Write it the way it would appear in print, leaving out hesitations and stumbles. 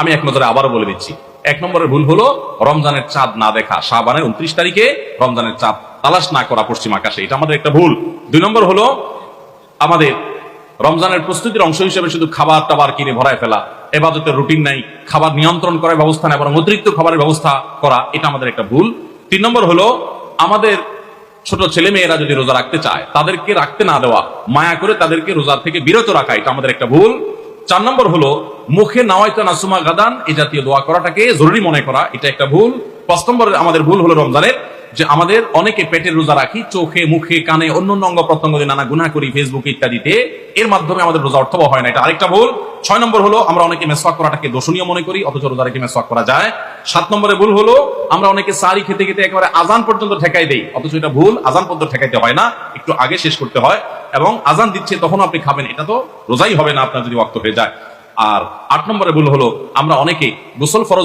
আমি এক নজরে আবারও বলে দিচ্ছি। 1 নম্বরের ভুল হলো রমজানের চাঁদ না দেখা, শাবানের 29 তারিখে রমজানের চাঁদ তালাশ না করা পশ্চিম আকাশে, এটা আমাদের একটা ভুল। 2 নম্বর হলো আমাদের রমজানের প্রস্তুতির অংশ হিসেবে শুধু খাবার টাবার কিনে ভরায় ফেলা, ইবাদতের রুটিন নাই, খাবার নিয়ন্ত্রণ করার ব্যবস্থা নেই, বরং অতিরিক্ত খাবারের ব্যবস্থা করা, এটা আমাদের একটা ভুল। 3 নম্বর হলো আমাদের ছোট ছেলে মেয়েরা যদি রোজা রাখতে চায় তাদেরকে রাখতে না দেওয়া, মায়া করে তাদেরকে রোজা থেকে বিরত রাখা, এটা আমাদের একটা ভুল। 4 নম্বর হলো মুখে নাওয়াইতা নাসুমা গাদান এই জাতীয় দোয়া করাটাকে জরুরি মনে করা, এটা একটা ভুল। 5 নম্বর আমাদের ভুল হলো রমজানের যে আমাদের অনেকে পেটের রোজা রাখি, চোখে মুখে কানে অন্য অঙ্গ প্রত্যঙ্গ দিয়ে নানা গুনাহ করি ফেসবুকে ইত্যাদিতে, এর মাধ্যমে আমাদের রোজা অর্থবহ হয় না, এটা আরেকটা ভুল। 6 নম্বর হলো আমরা অনেকে মেসওয়াক করাটাকে দোষণীয় মনে করি, অথচ রোজা রেখে মেসওয়াক করা যায়। 7 নম্বরে ভুল হলো আমরা অনেকে সারি খেতে খেতে একেবারে আজান পর্যন্ত ঠেকাই দেই, অথচ এটা ভুল, আজান পর্যন্ত ঠেকাইতে হয় না, একটু আগে শেষ করতে হয়, এবং আজান দিচ্ছে তখন আপনি খাবেন, এটা তো রোজাই হবে না আপনার যদি ওয়াক্ত হয়ে যায়। আর 8 নম্বরে ভুল হলো আমরা অনেকে গোসল ফরজ